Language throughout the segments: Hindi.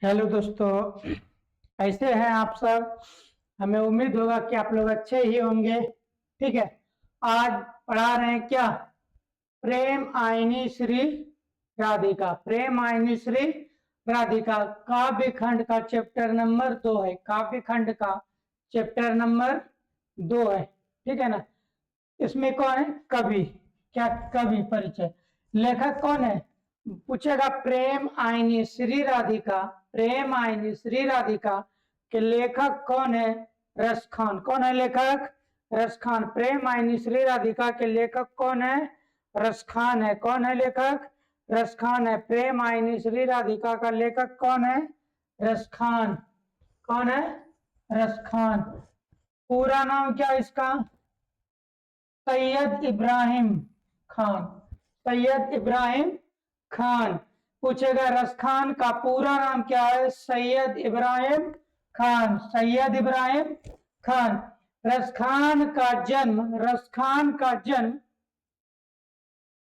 हेलो दोस्तों, कैसे हैं आप सब। हमें उम्मीद होगा कि आप लोग अच्छे ही होंगे। ठीक है। आज पढ़ा रहे हैं क्या? प्रेम आइनी श्री राधिका। प्रेम आइनी श्री राधिका काव्य खंड का चैप्टर नंबर 2 है। काव्य खंड का चैप्टर नंबर 2 है। ठीक है ना। इसमें कौन है? कवि। क्या कवि? परिचय। लेखक कौन है पूछेगा। प्रेम आइनी श्री राधिका। प्रेम आइनी श्री राधिका के लेखक कौन है? रस खान। कौन है लेखक? रस खान। प्रेम आइनी श्री राधिका के लेखक कौन है? रस खान है। कौन है लेखक? रस खान है। प्रेम आइनी श्री राधिका का लेखक कौन है? रस खान। कौन है? रस खान। पूरा नाम क्या है इसका? सैयद इब्राहिम खान। सैयद इब्राहिम खान। पूछेगा रस खान का पूरा नाम क्या है? सैयद इब्राहिम खान। सैयद इब्राहिम खान। रस खान का जन्म, रस खान का जन्म,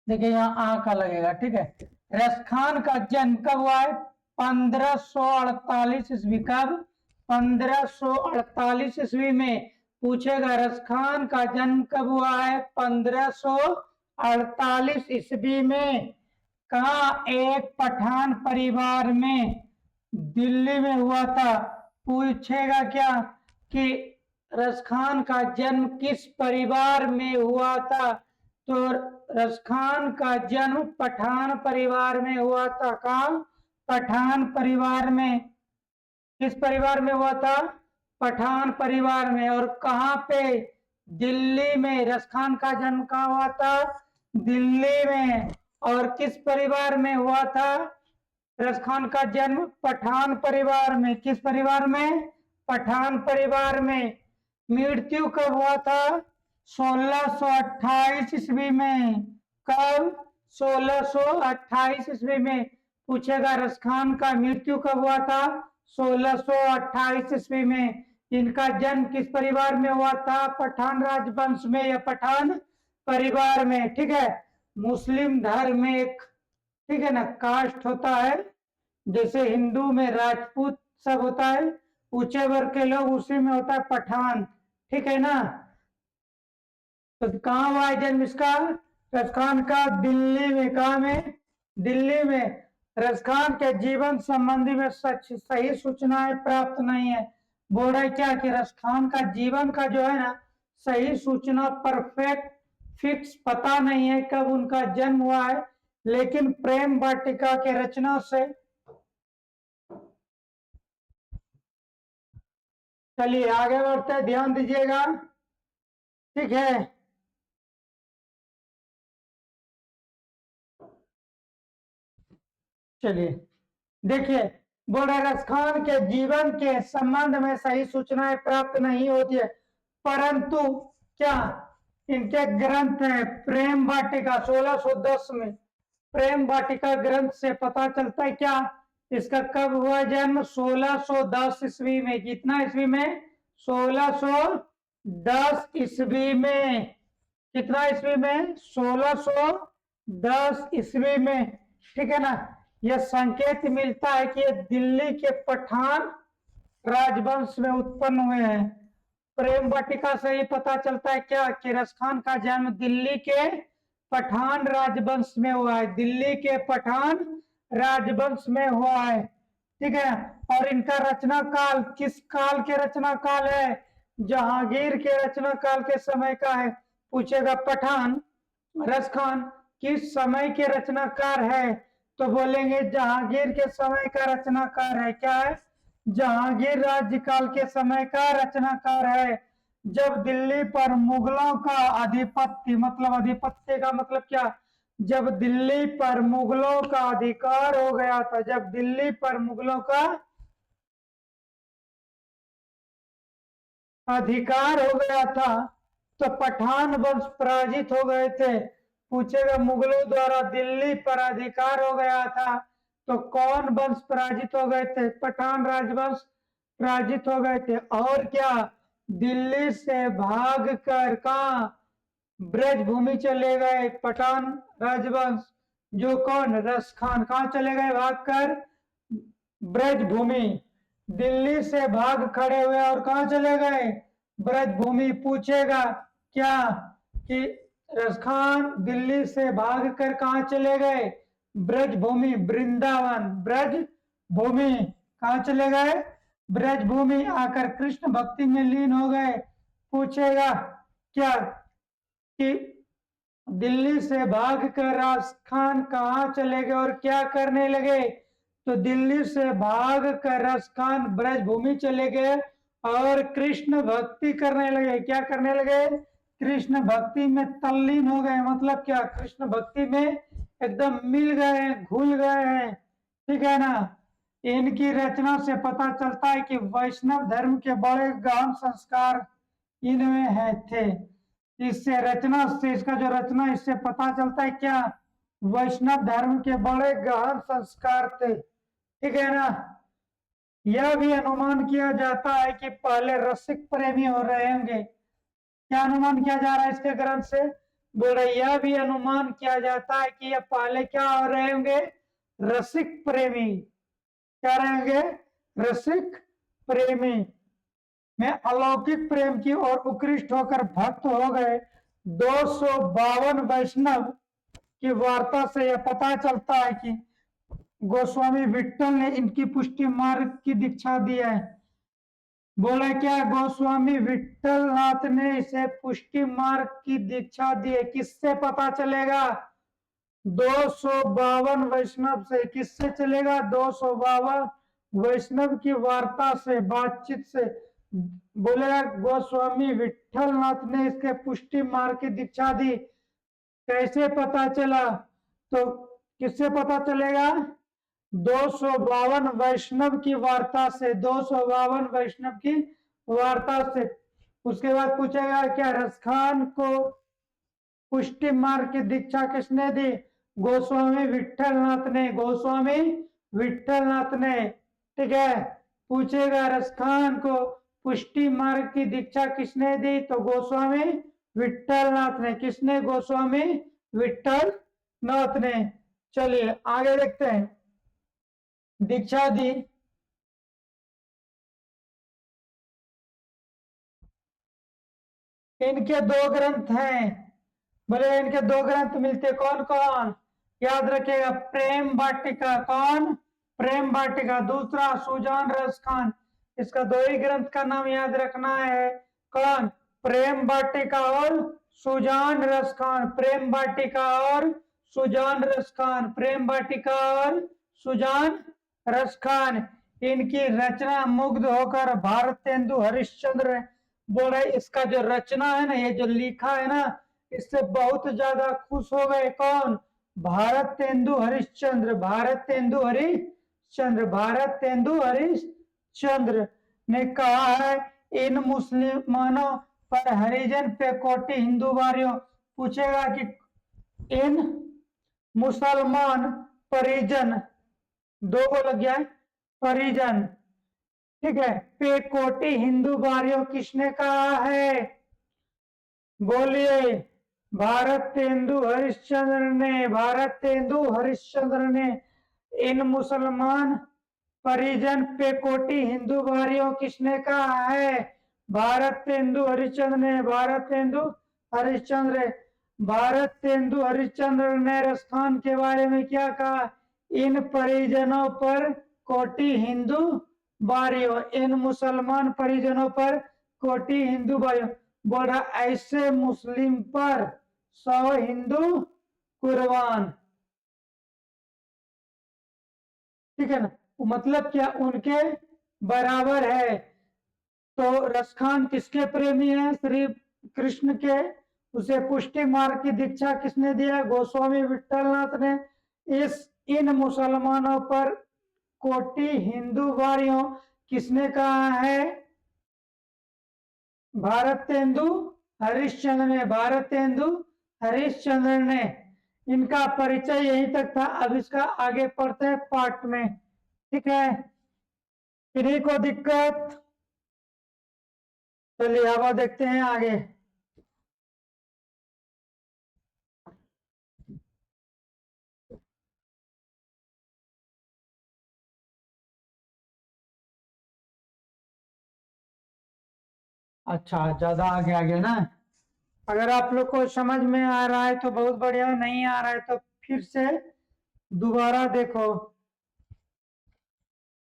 देखिए यहाँ आ का लगेगा। ठीक है। रस खान का जन्म कब हुआ है? 1548 ईस्वी। कब? 1548 ईस्वी में। पूछेगा रस खान का जन्म कब हुआ है? 1548 ईस्वी में। कहा? एक पठान परिवार में, दिल्ली में हुआ था। पूछेगा क्या कि रस खान का जन्म किस परिवार में हुआ था? तो रस खान का जन्म पठान परिवार में हुआ था। कहा? पठान परिवार में। किस परिवार में हुआ था? पठान परिवार में। और कहां पे? दिल्ली में। रस खान का जन्म कहाँ हुआ था? दिल्ली में। और किस परिवार में हुआ था रस खान का जन्म? पठान परिवार में। किस परिवार में? पठान परिवार में। मृत्यु कब हुआ था? 1628 ईस्वी में। कब? 1628 ईस्वी में। पूछेगा रस खान का मृत्यु कब हुआ था? 1628 ईस्वी में। इनका जन्म किस परिवार में हुआ था? पठान राजवंश में या पठान परिवार में। ठीक है। मुस्लिम धर्म में एक, ठीक है ना, कास्ट होता है। जैसे हिंदू में राजपूत सब होता है, ऊंचे वर्ग के लोग, उसी में होता है पठान। ठीक है ना। तो कहाँ हुआ है जन्म इसका? रस खान का दिल्ली में। कहा में? दिल्ली में। रस खान के जीवन संबंधी में सच सही सूचनाएं प्राप्त नहीं है। बोल रहे क्या कि रस खान का जीवन का जो है ना, सही सूचना परफेक्ट फिक्स पता नहीं है कब उनका जन्म हुआ है। लेकिन प्रेम वाटिका के रचना से, चलिए आगे बढ़ते हैं, ध्यान दीजिएगा। ठीक है। चलिए देखिए, बोल रहे रस खान के जीवन के संबंध में सही सूचनाएं प्राप्त नहीं होती है, परंतु क्या इनके ग्रंथ है प्रेम वाटिका 1610 में। प्रेम वाटिका ग्रंथ से पता चलता है क्या इसका कब हुआ जन्म? 1610 ईस्वी में। कितना ईस्वी में? 1610 ईस्वी में। कितना ईस्वी में? 1610 ईस्वी में। ठीक है ना। यह संकेत मिलता है कि ये दिल्ली के पठान राजवंश में उत्पन्न हुए हैं। प्रेम वाटिका से ही पता चलता है क्या कि रस खान का जन्म दिल्ली के पठान राजवंश में हुआ है। दिल्ली के पठान राजवंश में हुआ है। ठीक है। और इनका रचना काल किस काल के रचना काल है? जहांगीर के रचना काल के समय का है। पूछेगा पठान रस खान किस समय के रचनाकार है? तो बोलेंगे जहांगीर के समय का रचनाकार है। क्या है? जहांगीर राज्यकाल के समय का रचनाकार है। जब दिल्ली पर मुगलों का आधिपत्य, मतलब आधिपत्य का मतलब क्या? जब दिल्ली पर मुगलों का अधिकार हो गया था, जब दिल्ली पर मुगलों का अधिकार हो गया था, तो पठान वंश पराजित हो गए थे। पूछेगा मुगलों द्वारा दिल्ली पर अधिकार हो गया था, तो कौन वंश पराजित हो गए थे? पठान राजवंश पराजित हो गए थे। और क्या? दिल्ली से भाग कर कहा? ब्रज भूमि चले गए पठान राजवंश। जो कौन? रस खान। कहा चले गए भाग कर? ब्रजभूमि, दिल्ली से भाग खड़े हुए और कहाँ चले गए? ब्रजभूमि। पूछेगा क्या कि रसखान दिल्ली से भाग कर कहाँ चले गए? ब्रजभूमि, वृंदावन। ब्रजभूमि कहाँ चले गए? ब्रजभूमि। आकर कृष्ण भक्ति में लीन हो गए। पूछेगा क्या कि दिल्ली से भागकर रसखान कहाँ चले गए और क्या करने लगे? तो दिल्ली से भागकर रसखान ब्रजभूमि चले गए और कृष्ण भक्ति करने लगे। क्या करने लगे? कृष्ण भक्ति में तल्लीन हो गए। मतलब क्या? कृष्ण भक्ति में एकदम मिल गए हैं, घुल गए हैं। ठीक है ना? इनकी रचना से पता चलता है कि वैष्णव धर्म के बड़े गहन संस्कार इनमें है थे। इससे रचना से, इसका जो रचना, इससे पता चलता है क्या? वैष्णव धर्म के बड़े गहन संस्कार थे। ठीक है ना? यह भी अनुमान किया जाता है कि पहले रसिक प्रेमी हो रहे होंगे। क्या अनुमान किया जा रहा है इसके ग्रंथ से? बोल रहे यह भी अनुमान किया जाता है कि यह पहले क्या हो रहे होंगे? रसिक प्रेमी। क्या रहेंगे? रसिक प्रेमी में अलौकिक प्रेम की ओर उत्कृष्ट होकर भक्त हो गए। 252 वैष्णव की वार्ता से यह पता चलता है कि गोस्वामी विट्ठल ने इनकी पुष्टि मार्ग की दीक्षा दी है। बोला क्या? गोस्वामी विट्ठल नाथ ने इसे पुष्टि मार्ग की दीक्षा दी है। किससे पता चलेगा? 252 वैष्णव से। किससे चलेगा? 252 वैष्णव की वार्ता से, बातचीत से। बोलेगा गोस्वामी विट्ठल नाथ ने इसके पुष्टि मार्ग की दीक्षा दी। कैसे पता चला? तो किससे पता चलेगा? 252 वैष्णव की वार्ता से। 252 वैष्णव की वार्ता से। उसके बाद पूछेगा क्या रसखान को पुष्टि मार्ग की दीक्षा किसने दी? गोस्वामी विट्ठलनाथ ने। गोस्वामी विट्ठलनाथ ने। ठीक है? पूछेगा रसखान को पुष्टि मार्ग की दीक्षा किसने दी? तो गोस्वामी विट्ठलनाथ ने। किसने? गोस्वामी विट्ठलनाथ ने। चलिए आगे देखते हैं। दीक्षा दी। इनके दो ग्रंथ हैं। बोले इनके दो ग्रंथ मिलते, कौन कौन? याद रखिएगा, प्रेम वाटिका। कौन? प्रेम वाटिका। दूसरा सुजान रस खान। इसका दो ही ग्रंथ का नाम याद रखना है। कौन? प्रेम वाटिका और सुजान रस खान। प्रेम वाटिका और सुजान रस खान। प्रेम वाटिका और सुजान रस खान। इनकी रचना मुग्ध होकर भारतेंदु हरिश्चंद्र बोल रहे इसका जो रचना है ना, ये जो लिखा है ना, इससे बहुत ज्यादा खुश हो गए। कौन? भारतेंदु हरिश्चंद्र। भारतेंदु हरिश्चंद्र। भारतेंदु हरिश्चंद्र ने कहा है इन मुसलमानों पर हरिजन पे कोटि हिंदू वारियों। पूछेगा कि इन मुसलमान परिजन, दो को लग गया है, परिजन। ठीक है? पे कोटि हिंदू वारियों किसने कहा है? बोलिए। भारतेंदु हरिश्चंद्र ने। भारतेंदु हरिश्चंद्र ने इन मुसलमान परिजन पे कोटि हिंदू भाइयों किसने कहा है? भारतेंदु हरिश्चंद्र ने। भारतेंदु हरिश्चंद्र। भारतेंदु हरिश्चंद्र ने रसखान के बारे में क्या कहा? इन परिजनों पर कोटि हिंदू भाइयों, इन मुसलमान परिजनों पर कोटि हिंदू भाइयों। बोल रहा ऐसे मुस्लिम पर 100 हिंदू कुर्बान। ठीक है ना? मतलब क्या? उनके बराबर है। तो रसखान किसके प्रेमी है? श्री कृष्ण के। उसे पुष्टि मार्ग की दीक्षा किसने दिया? गोस्वामी विट्ठलनाथ ने। इस इन मुसलमानों पर कोटि हिंदू वारियों किसने कहा है? भारतेंदु हरिश्चंद्र ने। भारतेंदु हरिश्चंद्र ने। इनका परिचय यहीं तक था। अब इसका आगे पढ़ते हैं पार्ट में। ठीक है? किन्हीं को दिक्कत? चलिए अब देखते हैं आगे। अच्छा, ज्यादा आगे आ गया ना। अगर आप लोग को समझ में आ रहा है तो बहुत बढ़िया, नहीं आ रहा है तो फिर से दोबारा देखो।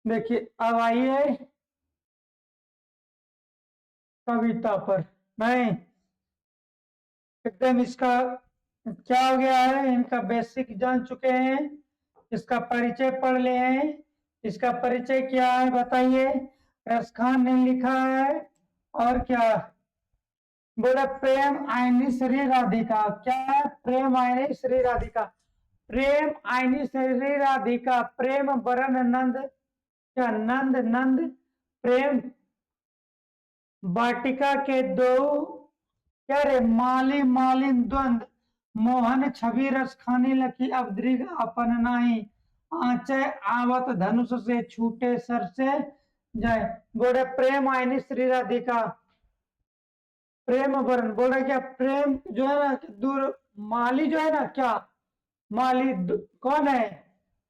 देखिए, अब आइए कविता पर। नहीं, एकदम इसका क्या हो गया है, इनका बेसिक जान चुके हैं, इसका परिचय पढ़ लिए हैं। इसका परिचय क्या है बताइए। रस खान ने लिखा है। और क्या बोला, प्रेम आईनी श्री राधिका। क्या है, प्रेम आईनी श्री राधिका। प्रेम आईनी श्री राधिका, प्रेम बरन नंद, क्या नंद नंद, प्रेम वाटिका के दो, क्या रे, माली मालिन द्वंद, मोहन छवि रस खाने लकी अब दृग अपन नाही, आंचे आवत धनुष से छूटे सर से जाए। बोले प्रेम आईनी श्री राधिका, प्रेम वरण। बोल रहे क्या, प्रेम जो है ना दूर, माली जो है ना, क्या माली कौन है,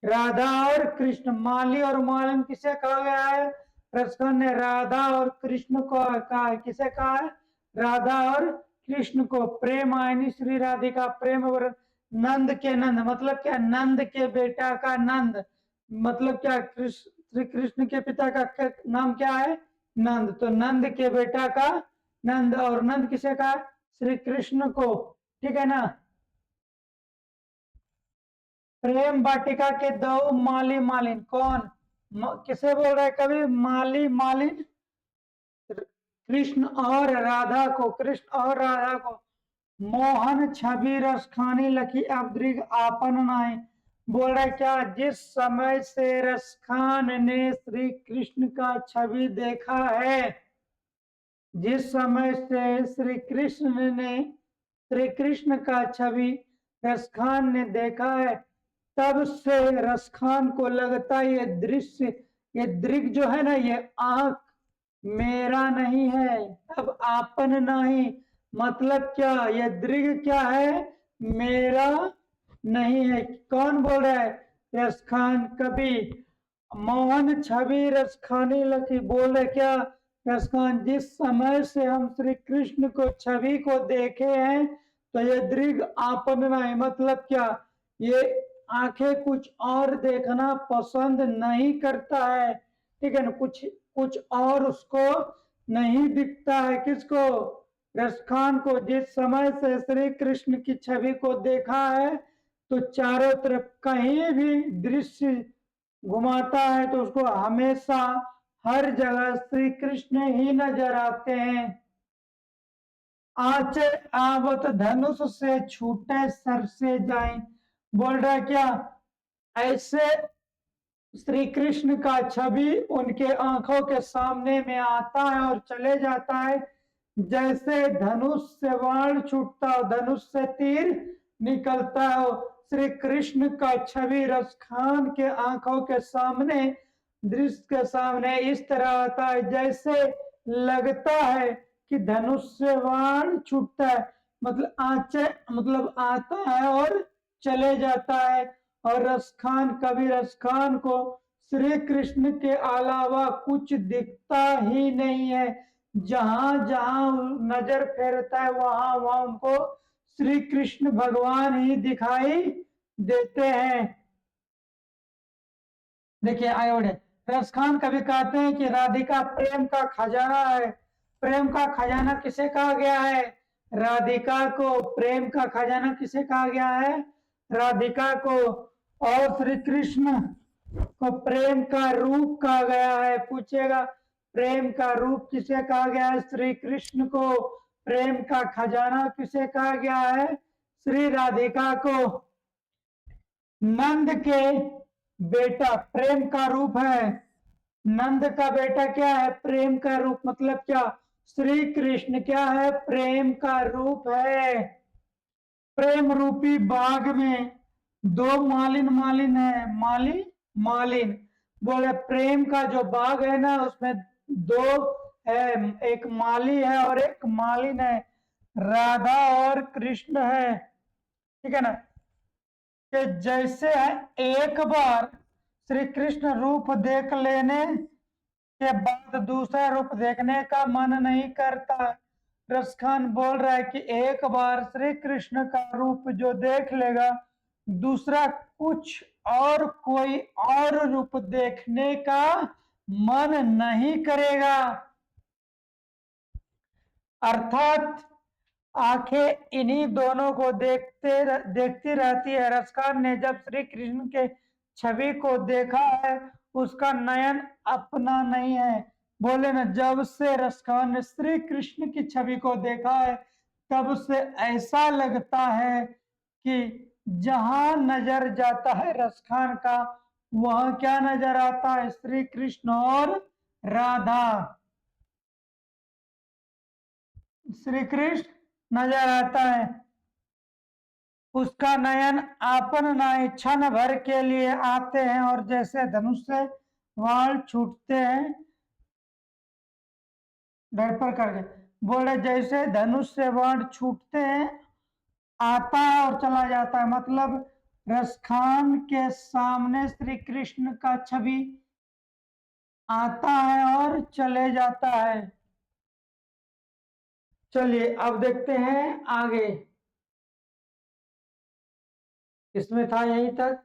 राधा और कृष्ण। माली और मालिन किसे कहा गया है, रसखन ने राधा और कृष्ण को कहा है। किसे कहा है, राधा और कृष्ण को। प्रेम आयनी श्री राधिका, प्रेम वरण नंद के नंद, मतलब क्या, नंद के बेटा का नंद, मतलब क्या, कृष्ण, श्री कृष्ण के पिता का नाम क्या है, नंद, तो नंद के बेटा का नंद। और नंद किसे कहा, श्री कृष्ण को, ठीक है ना। प्रेम वाटिका के दो माली मालिन, कौन, किसे बोल रहे हैं कवि, माली मालिन, कृष्ण और राधा को, कृष्ण और राधा को। मोहन छवि रस खाने लकी अब दृग आपन नाई। बोल रहे क्या, जिस समय से रसखान ने श्री कृष्ण का छवि देखा है, जिस समय से श्री कृष्ण ने, श्री कृष्ण का छवि रसखान ने देखा है, तब से रसखान को लगता है ये दृश्य, ये दृग जो है ना, ये आंख मेरा नहीं है, अब आपन नहीं। मतलब क्या, ये दृग क्या है, मेरा नहीं है। कौन बोल रहा है, रसखान कवि। मोहन छवि रस खाने लगी, बोल रहे क्या, रसखान, जिस समय से हम श्री कृष्ण को छवि को देखे हैं, तो ये दृग आपन नहीं, मतलब क्या, ये आंखें कुछ और देखना पसंद नहीं करता है, ठीक है ना, कुछ कुछ और उसको नहीं दिखता है। किसको, रसखान को। जिस समय से श्री कृष्ण की छवि को देखा है, तो चारों तरफ कहीं भी दृश्य घुमाता है तो उसको हमेशा हर जगह श्री कृष्ण ही नजर आते हैं। आचे आवत धनुष से छूटे सर से जाए। बोल रहा क्या, ऐसे श्री कृष्ण का छवि उनके आंखों के सामने में आता है और चले जाता है, जैसे धनुष से बाण छूटता हो, धनुष से तीर निकलता हो। श्री कृष्ण का छवि रसखान के आंखों के सामने, दृश्य के सामने इस तरह आता है, जैसे लगता है कि धनुष से बाण छूटता है, मतलब आंचे, मतलब आता है और चले जाता है। और रसखान, कवि रसखान को श्री कृष्ण के अलावा कुछ दिखता ही नहीं है। जहां जहां नजर फेरता है, वहां वहां उनको श्री कृष्ण भगवान ही दिखाई देते हैं। देखिए आयोड, रसखान कवि कहते हैं कि राधिका प्रेम का खजाना है। प्रेम का खजाना किसे कहा गया है, राधिका को। प्रेम का खजाना किसे कहा गया है, राधिका को। और श्री कृष्ण को प्रेम का रूप कहा गया है। पूछेगा, प्रेम का रूप किसे कहा गया है, श्री कृष्ण को। प्रेम का खजाना किसे कहा गया है, श्री राधिका को। नंद के बेटा प्रेम का रूप है, नंद का बेटा क्या है, प्रेम का रूप, मतलब क्या, श्री कृष्ण क्या है, प्रेम का रूप है। प्रेम रूपी बाग में दो मालिन मालिन है, माली मालिन। बोले प्रेम का जो बाग है ना, उसमें दो है, एक माली है और एक मालिन है, राधा और कृष्ण है, ठीक है ना। कि जैसे है, एक बार श्री कृष्ण रूप देख लेने के बाद दूसरा रूप देखने का मन नहीं करता। रसखान बोल रहा है कि एक बार श्री कृष्ण का रूप जो देख लेगा, दूसरा कुछ और कोई और रूप देखने का मन नहीं करेगा। अर्थात आंखें इन्हीं दोनों को देखती रहती है। रसखान ने जब श्री कृष्ण के छवि को देखा है, उसका नयन अपना नहीं है। बोले ना, जब से रसखान ने श्री कृष्ण की छवि को देखा है, तब से ऐसा लगता है कि जहां नजर जाता है रसखान का, वहां क्या नजर आता है? श्री कृष्ण और राधा। श्री कृष्ण नजर आता है। उसका नयन आपन नाई क्षण भर के लिए आते हैं और जैसे धनुष से वाल छूटते हैं, पर करके बोले जैसे धनुष से वाल छूटते हैं, आता है और चला जाता है। मतलब रसखान के सामने श्री कृष्ण का छवि आता है और चले जाता है। चलिए अब देखते हैं आगे। इसमें था यहीं तक।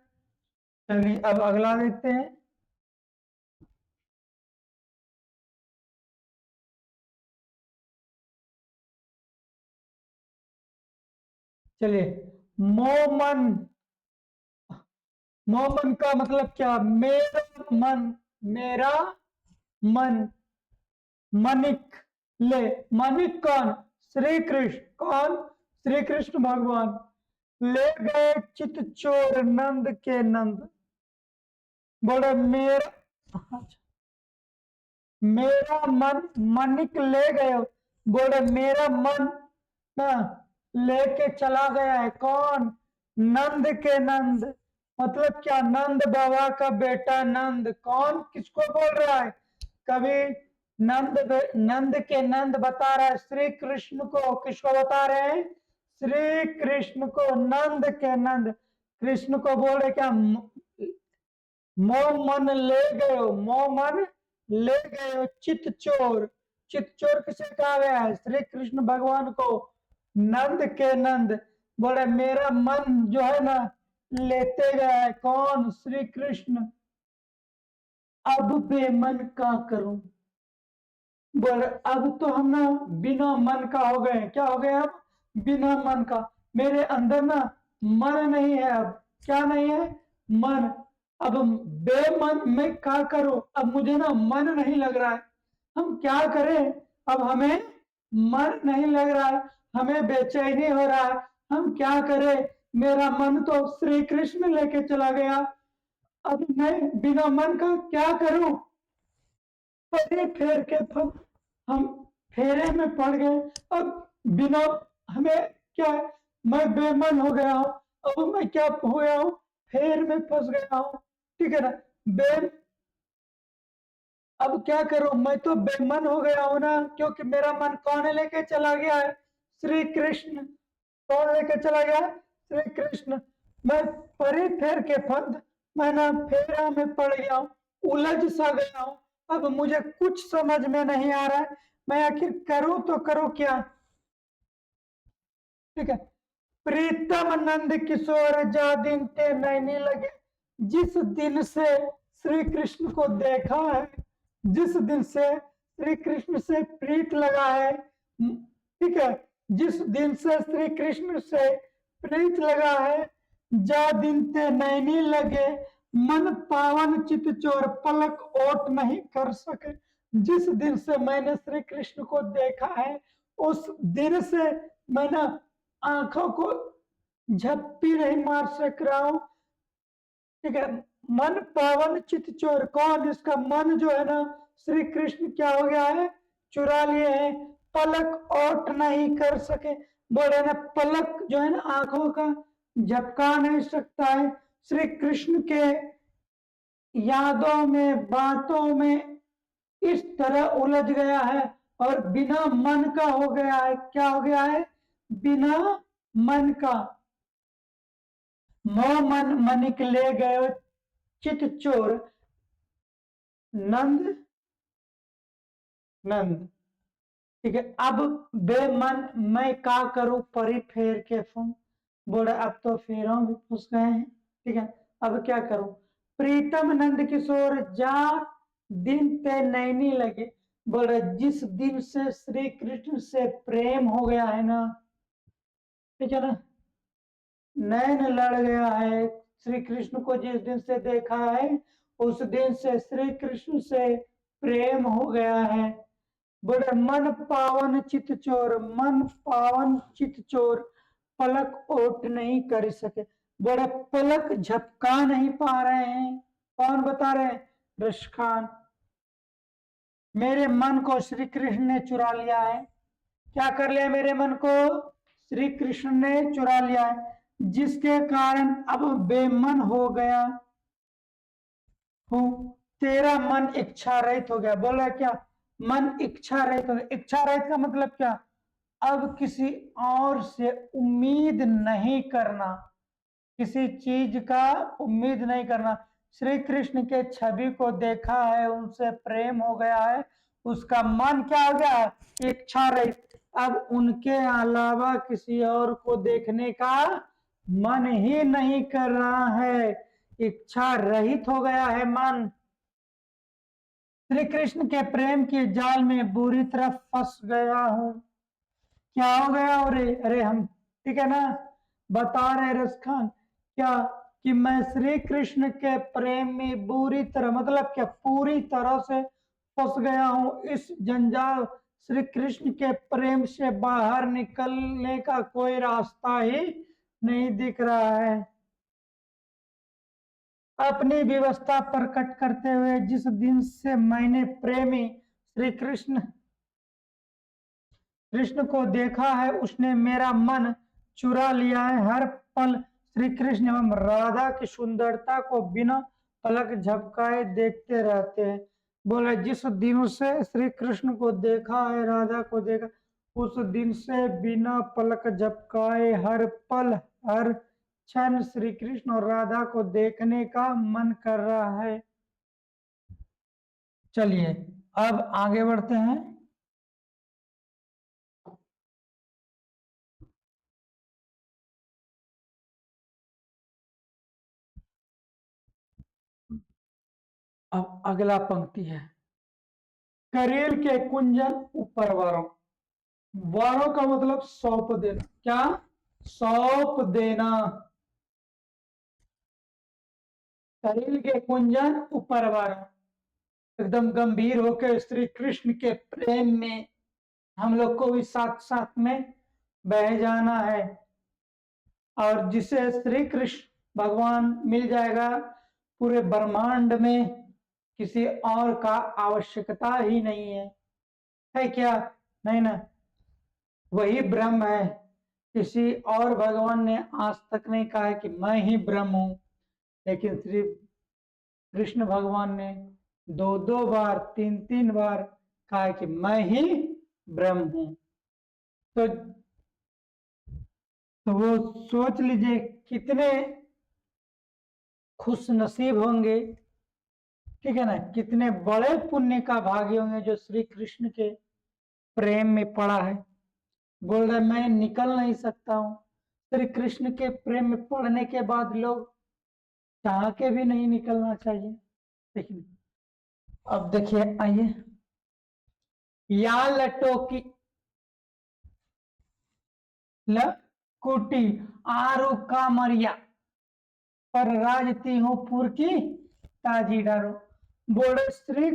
चलिए अब अगला देखते हैं। चलिए, मोमन। मोमन का मतलब क्या? मेरा मन। मेरा मन। मनिक ले। मनिक कौन? श्री कृष्ण। कौन? श्री कृष्ण भगवान। ले गए चित चोर नंद के नंद। बोले मेरा, मेरा मन मनिक ले गए। बोले मेरा मन ना लेके चला गया है। कौन? नंद के नंद। मतलब क्या? नंद बाबा का बेटा नंद। कौन? किसको बोल रहा है? कभी नंद के नंद बता रहा है श्री कृष्ण को। किसको बता रहे हैं? श्री कृष्ण को। नंद के नंद कृष्ण को बोल रहे क्या? मोह मन ले गयो। मोह मन ले गयो चित चोर। चित चोर किसे कहा गया है? श्री कृष्ण भगवान को। नंद के नंद बोले मेरा मन जो है ना लेते गया है। कौन? श्री कृष्ण। अब बेमन का करूं। बोले अब तो हम ना बिना मन का हो गए। क्या हो गए? अब बिना मन का। मेरे अंदर ना मन नहीं है। अब क्या नहीं है? मन। अब बेमन मैं क्या करूं? अब मुझे ना मन नहीं लग रहा है। हम क्या करें? अब हमें मन नहीं लग रहा है। हमें बेचैनी हो रहा है। हम क्या करें? मेरा मन तो श्री कृष्ण लेके चला गया। अब मैं बिना मन का क्या करूं? परे फेर के हम फेरे में पड़ गए। अब बिना हमें क्या है? मैं बेमन हो गया हूं। अब मैं क्या हो गया हूं? फेर में फंस गया हूं। ठीक है ना? बे अब क्या करूं? मैं तो बेमन हो गया हूं ना, क्योंकि मेरा मन कौन लेके चला गया है? श्री कृष्ण। कौन लेके चला गया? श्री कृष्ण। मैं परे फेर के फंद, मैं ना फेरा में पड़ गया हूं, उलझ सा गया हूं। अब मुझे कुछ समझ में नहीं आ रहा है, मैं आखिर करूं तो करूं क्या? ठीक है। प्रीतम नंद किशोर जा दिन ते नैनी लगे। जिस दिन से श्री कृष्ण को देखा है, जिस दिन से श्री कृष्ण से प्रीत लगा है, ठीक है, जिस दिन से श्री कृष्ण से प्रीत लगा है, जा दिन ते नैनी लगे, मन पावन चित चोर पलक ओट नहीं कर सके। जिस दिन से मैंने श्री कृष्ण को देखा है, उस दिन से मैं ना आंखों को झप्पी नहीं मार सक रहा हूं। ठीक है। मन पावन चित चोर। कौन? इसका मन जो है ना श्री कृष्ण क्या हो गया है? चुरा लिए हैं। पलक ओट नहीं कर सके। बोले ना पलक जो है ना आंखों का झपका नहीं सकता है। श्री कृष्ण के यादों में, बातों में इस तरह उलझ गया है और बिना मन का हो गया है। क्या हो गया है? बिना मन का। मोह मन मनिक ले गए चित चोर। नंद नंद। ठीक है, अब बेमन मैं का करूं परी फेर के फूं। बोले अब तो फेरों भी फंस गए हैं। ठीक है, अब क्या करूं। प्रीतम नंद किशोर जा दिन ते नैनी लगे। बोले जिस दिन से श्री कृष्ण से प्रेम हो गया है ना, ठीक है ना, नैन लड़ गया है, श्री कृष्ण को जिस दिन से देखा है उस दिन से श्री कृष्ण से प्रेम हो गया है। बोले मन पावन चित चोर, मन पावन चित चोर, पलक ओट नहीं कर सके। बोले पलक झपका नहीं पा रहे हैं। कौन बता रहे हैं? ऋषि खान। मेरे मन को श्री कृष्ण ने चुरा लिया है। क्या कर लिया मेरे मन को? श्री कृष्ण ने चुरा लिया है, जिसके कारण अब बेमन हो गया हूं। तेरा मन इच्छा रहित हो गया। बोला क्या? मन इच्छा रहित हो गया। इच्छा रहित का मतलब क्या? अब किसी और से उम्मीद नहीं करना, किसी चीज का उम्मीद नहीं करना। श्री कृष्ण के छवि को देखा है, उनसे प्रेम हो गया है, उसका मन क्या हो गया? इच्छा रहित। अब उनके अलावा किसी और को देखने का मन ही नहीं कर रहा है, इच्छा रहित हो गया है मन। श्री कृष्ण के प्रेम के जाल में बुरी तरह फंस गया हूं। क्या हो गया? अरे हम, ठीक है ना, बता रहे रस खान क्या कि मैं श्री कृष्ण के प्रेम में बुरी तरह, मतलब क्या, पूरी तरह से फंस गया हूं। इस जंजाल, श्री कृष्ण के प्रेम से बाहर निकलने का कोई रास्ता ही नहीं दिख रहा है। अपनी व्यवस्था प्रकट करते हुए जिस दिन से मैंने प्रेमी श्री कृष्ण को देखा है, उसने मेरा मन चुरा लिया है। हर पल श्री कृष्ण एवं राधा की सुंदरता को बिना पलक झपकाए देखते रहते हैं। बोले जिस दिन से श्री कृष्ण को देखा है, राधा को देखा, उस दिन से बिना पलक झपकाए हर पल हर क्षण श्री कृष्ण और राधा को देखने का मन कर रहा है। चलिए अब आगे बढ़ते हैं। अब अगला पंक्ति है, करेल के कुंजन ऊपर वारों। वारों का मतलब सौंप देना। क्या? सौंप देना। करेल के कुंजन ऊपर वारों, एकदम गंभीर होकर श्री कृष्ण के प्रेम में हम लोग को भी साथ साथ में बह जाना है। और जिसे श्री कृष्ण भगवान मिल जाएगा, पूरे ब्रह्मांड में किसी और का आवश्यकता ही नहीं है क्या? नहीं ना, वही ब्रह्म है। किसी और भगवान ने आज तक नहीं कहा है कि मैं ही ब्रह्म हूं, लेकिन श्री कृष्ण भगवान ने दो दो बार, तीन तीन बार कहा है कि मैं ही ब्रह्म हूं। तो वो सोच लीजिए कितने खुश नसीब होंगे, ठीक है ना, कितने बड़े पुण्य का भागी होंगे जो श्री कृष्ण के प्रेम में पड़ा है। बोल रहे मैं निकल नहीं सकता हूं। श्री कृष्ण के प्रेम में पड़ने के बाद लोग चाह के भी नहीं निकलना चाहिए। देखिए, अब देखिए, आइए, या लटो की लकुटी आरू का मरिया पर राजती हूँ पुर की ताजी डारो। बोले श्री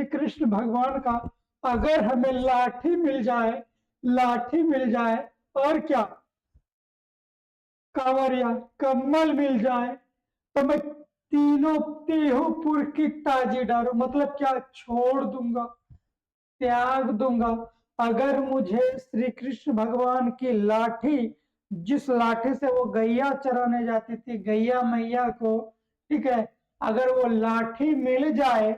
कृष्ण भगवान का अगर हमें लाठी मिल जाए, लाठी मिल जाए, और क्या, कांवरिया कम्बल मिल जाए, तो मैं तीनों तीहूपुर की ताजी डालू, मतलब क्या, छोड़ दूंगा, त्याग दूंगा। अगर मुझे श्री कृष्ण भगवान की लाठी, जिस लाठी से वो गैया चराने जाती थी, गैया मैया को, ठीक है, अगर वो लाठी मिल जाए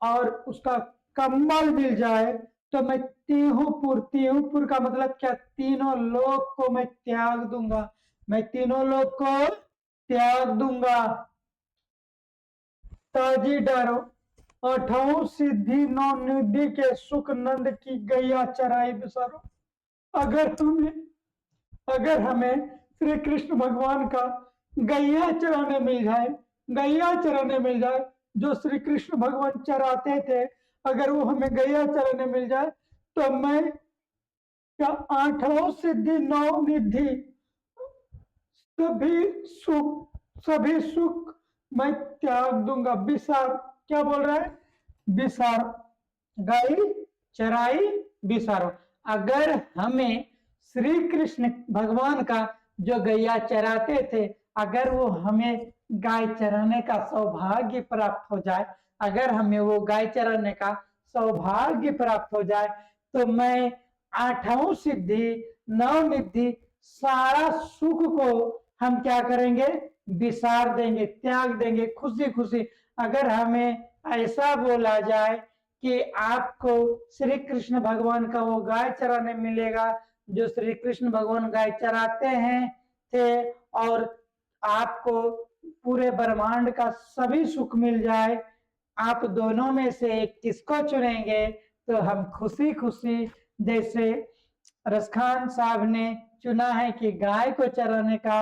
और उसका कम्बल मिल जाए, तो मैं तीहूपुर, तीहूपुर का मतलब क्या, तीनों लोग को मैं त्याग दूंगा, मैं तीनों लोग को त्याग दूंगा। ताजी डारो, आठों सिद्धि नौ निधि के सुख नंद की गैया चराई बिसारो। अगर हमें श्री कृष्ण भगवान का गैया चराने मिल जाए, गैया चराने मिल जाए, जो श्री कृष्ण भगवान चराते थे, अगर वो हमें गैया चराने मिल जाए, तो मैं क्या आठों सिद्धि नौ निधि सभी सुख मैं त्याग दूंगा। बिसार क्या बोल रहा है? बिसार, गाय चराई बिसारो। अगर हमें श्री कृष्ण भगवान का जो गैया चराते थे, अगर वो हमें गाय चराने का सौभाग्य प्राप्त हो जाए, अगर हमें वो गाय चराने का सौभाग्य प्राप्त हो जाए, तो मैं आठों सिद्धि नौ निधि सारा सुख को हम क्या करेंगे? विसार देंगे, त्याग देंगे, खुशी खुशी। अगर हमें ऐसा बोला जाए कि आपको श्री कृष्ण भगवान का वो गाय चराने मिलेगा जो श्री कृष्ण भगवान गाय चराते हैं थे, और आपको पूरे ब्रह्मांड का सभी सुख मिल जाए, आप दोनों में से एक किसको चुनेंगे? तो हम खुशी खुशी, जैसे रसखान साहब ने चुना है कि गाय को चराने का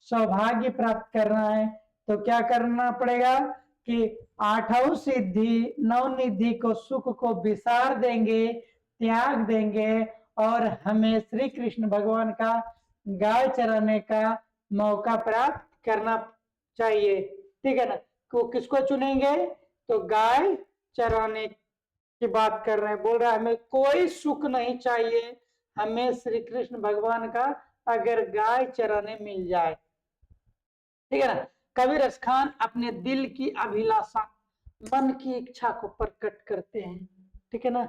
सौभाग्य प्राप्त करना है, तो क्या करना पड़ेगा कि आठों सिद्धि नौ निधि को सुख को विसार देंगे, त्याग देंगे, और हमें श्री कृष्ण भगवान का गाय चराने का मौका प्राप्त करना चाहिए। ठीक है ना? तो किसको चुनेंगे? तो गाय चराने की बात कर रहे हैं, बोल रहा है हमें कोई सुख नहीं चाहिए, हमें श्री कृष्ण भगवान का अगर गाय चराने मिल जाए। ठीक है ना? कबीर रसखान अपने दिल की अभिलाषा, मन की इच्छा को प्रकट करते हैं। ठीक है ना?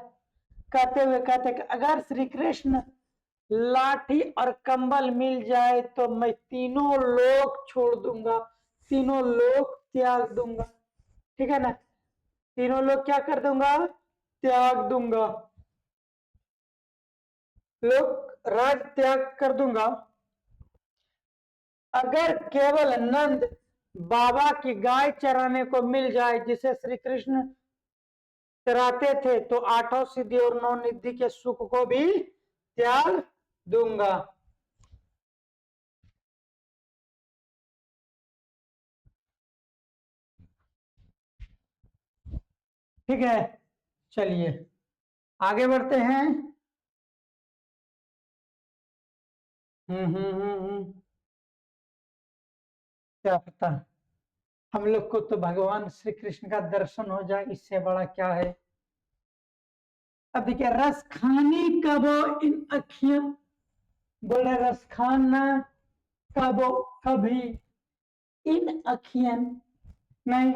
कहते हुए कहते कि अगर श्री कृष्ण लाठी और कंबल मिल जाए तो मैं तीनों लोक छोड़ दूंगा, तीनों लोक त्याग दूंगा। ठीक है ना? तीनों लोग क्या कर दूंगा? त्याग दूंगा, लोक राज त्याग कर दूंगा। अगर केवल नंद बाबा की गाय चराने को मिल जाए जिसे श्री कृष्ण चराते थे, तो आठों सिद्धि और नौ निधि के सुख को भी त्याग दूंगा। ठीक है, चलिए आगे बढ़ते हैं। क्या पता हम लोग को तो भगवान श्री कृष्ण का दर्शन हो जाए, इससे बड़ा क्या है। अब देखिए, रस खानी कबो इन अखियां, बोले रस खाना कबो कभी इन अखियन, नहीं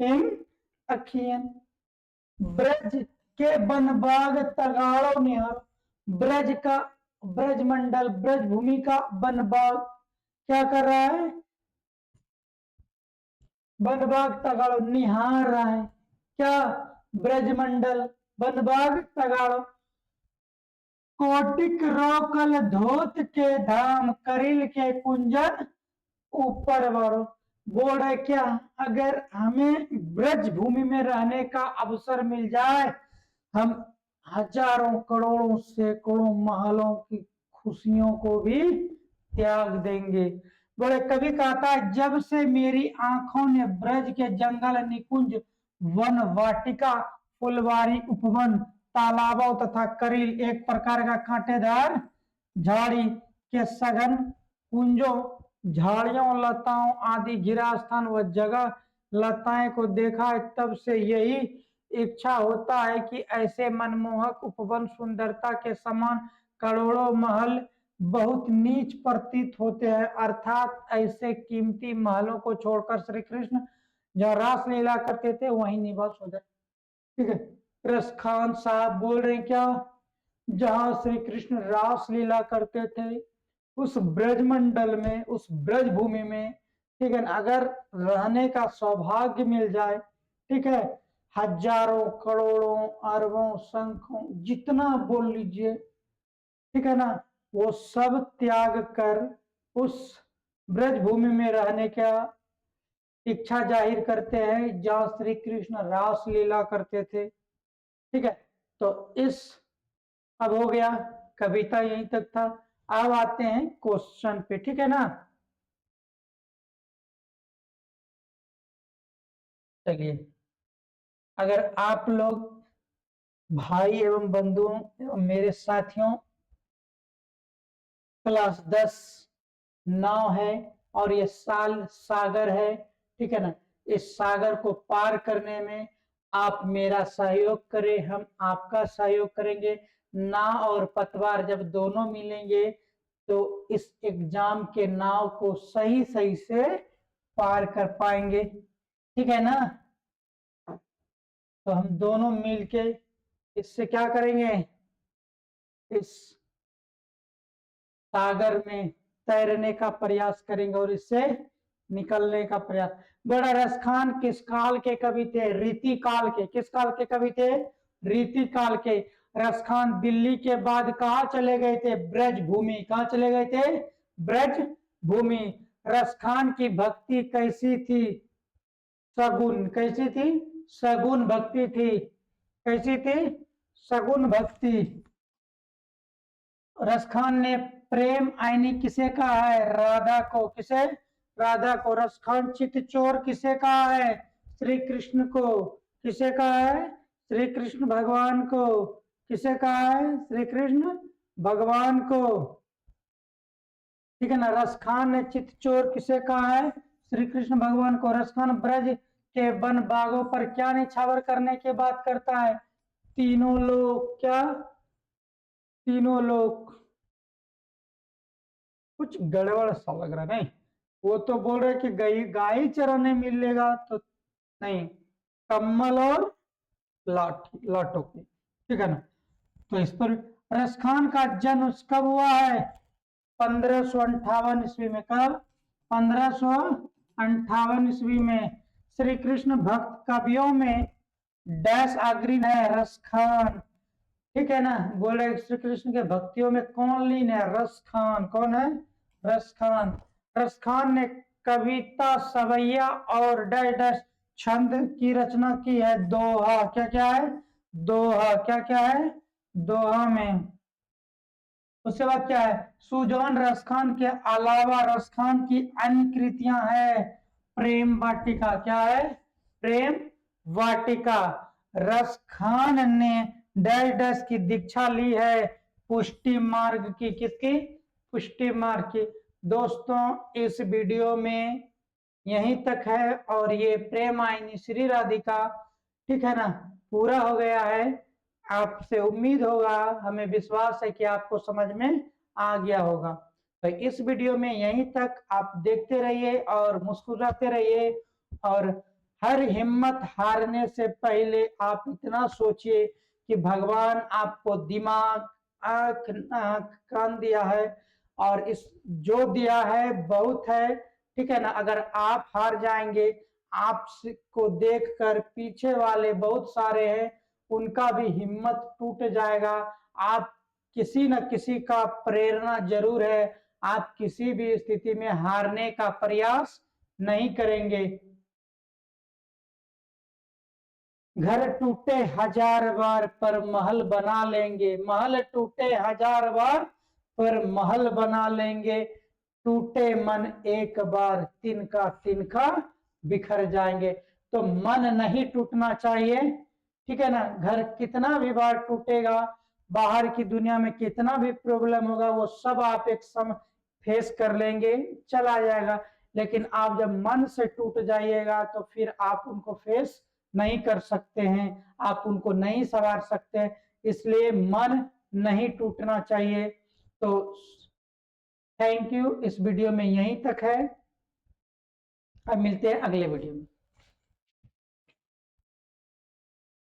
इन अखियन, ब्रज के बनबाग तगाड़ो निहार। ब्रज का, ब्रज मंडल, ब्रज भूमि का बनबाग क्या कर रहा है? बनबाग तगाड़ो निहार रहा है। क्या? ब्रजमंडल, बनबाग तगाड़ो। कोटिक रोकल धोत के धाम, करिल के कुंजन ऊपर वालों। बोल रहे क्या? अगर हमें ब्रज भूमि में रहने का अवसर मिल जाए, हम हजारों करोड़ों सैकड़ों महलों की खुशियों को भी त्याग देंगे। बोले कभी कहता है, जब से मेरी आंखों ने ब्रज के जंगल, निकुंज, वन, वाटिका, फुलवारी, उपवन, तालाबों तथा करील, एक प्रकार का कांटेदार झाड़ी के सघन कुंजों, झाड़ियों, लताओं आदि घिरा स्थान व जगह लताएं को देखा है, तब से यही इच्छा होता है कि ऐसे मनमोहक उपवन सुंदरता के समान करोड़ों महल बहुत नीच प्रतीत होते हैं, अर्थात ऐसे कीमती महलों को छोड़कर श्री कृष्ण जहाँ रास लीला करते थे वहीं निवास हो जाए। ठीक है, रस खान साहब बोल रहे हैं क्या? जहां श्री कृष्ण रास लीला करते थे उस ब्रजमंडल में, उस ब्रज भूमि में, ठीक है, अगर रहने का सौभाग्य मिल जाए, ठीक है, हजारों करोड़ों अरबों संख्यों जितना बोल लीजिए, ठीक है ना, वो सब त्याग कर उस ब्रज भूमि में रहने का इच्छा जाहिर करते हैं जहाँ श्री कृष्ण रास लीला करते थे। ठीक है, तो इस अब हो गया, कविता यहीं तक था। अब आते हैं क्वेश्चन पे, ठीक है ना। चलिए, अगर आप लोग भाई एवं बंधुओं एवं मेरे साथियों क्लास 10 नाव है और ये साल सागर है, ठीक है ना, इस सागर को पार करने में आप मेरा सहयोग करें, हम आपका सहयोग करेंगे। नाव और पतवार जब दोनों मिलेंगे तो इस एग्जाम के नाव को सही सही से पार कर पाएंगे, ठीक है ना। तो हम दोनों मिलके इससे क्या करेंगे, इस सागर में तैरने का प्रयास करेंगे और इससे निकलने का प्रयास। बड़ा रसखान किस काल के कवि थे, रीति काल के। किस काल के कवि थे, रीति काल के। रसखान दिल्ली के बाद कहा चले गए थे, ब्रज भूमि। कहा चले गए थे, ब्रज भूमि। रसखान की भक्ति कैसी थी, सगुन। कैसी थी, सगुन भक्ति थी। कैसी थी, सगुन भक्ति। रसखान ने प्रेम आईनी किसे कहा है, राधा को। किसे, राधा को। रसखान चित्तचोर किसे कहा है, श्री कृष्ण को। किसे कहा है, श्री कृष्ण भगवान को। किसे कहा है, श्री कृष्ण भगवान को, ठीक है ना। रसखान ने चित्तचोर किसे कहा है, श्री कृष्ण भगवान को। रसखान ब्रज के वन बागों पर क्या निछावर करने की बात करता है, तीनों लोग। क्या, तीनों लोग। कुछ गड़बड़ सा लग रहा नहीं, वो तो बोल रहे कि गाय गाय चराने मिलेगा, तो नहीं, कम्मल और लाटो की, ठीक है ना। तो इस पर रसखान का जन्म कब हुआ है, 1558 ईस्वी में। कब, 1558 ईस्वी में। श्री कृष्ण भक्त कवियों में डैश अग्रीन है, रसखान, ठीक है ना। बोल रहे श्री कृष्ण के भक्तियों में कौन लीन है, रसखान। कौन है, रसखान। रसखान ने कविता, सवैया और डैश डैश छंद की रचना की है, दोहा। क्या क्या है, दोहा। क्या क्या है, दोहा में। उसके बाद क्या है, सुजौन रसखान के अलावा रसखान की अन्य कृतियां है, प्रेम वाटिका। क्या है, प्रेम वाटिका। रसखान ने डैश डैश की दीक्षा ली है, पुष्टि मार्ग की। किसकी, पुष्टि मार्ग की। दोस्तों, इस वीडियो में यहीं तक है और ये प्रेम आईनी श्री राधिका, ठीक है ना, पूरा हो गया है। आपसे उम्मीद होगा, हमें विश्वास है कि आपको समझ में आ गया होगा। तो इस वीडियो में यहीं तक, आप देखते रहिए और मुस्कुराते रहिए। और हर हिम्मत हारने से पहले आप इतना सोचिए कि भगवान आपको दिमाग, आंख, नाक, कान दिया है और इस जो दिया है बहुत है, ठीक है ना। अगर आप हार जाएंगे, आपको देखकर पीछे वाले बहुत सारे हैं, उनका भी हिम्मत टूट जाएगा। आप किसी न किसी का प्रेरणा जरूर है, आप किसी भी स्थिति में हारने का प्रयास नहीं करेंगे। घर टूटे हजार बार पर महल बना लेंगे, महल टूटे हजार बार पर महल बना लेंगे, टूटे मन एक बार तिनका तिनका बिखर जाएंगे। तो मन नहीं टूटना चाहिए, ठीक है ना। घर कितना भी बार टूटेगा, बाहर की दुनिया में कितना भी प्रॉब्लम होगा, वो सब आप एक समय फेस कर लेंगे, चला जाएगा। लेकिन आप जब मन से टूट जाइएगा तो फिर आप उनको फेस नहीं कर सकते हैं, आप उनको नहीं सवार सकते। इसलिए मन नहीं टूटना चाहिए। तो थैंक यू, इस वीडियो में यहीं तक है, अब मिलते हैं अगले वीडियो में।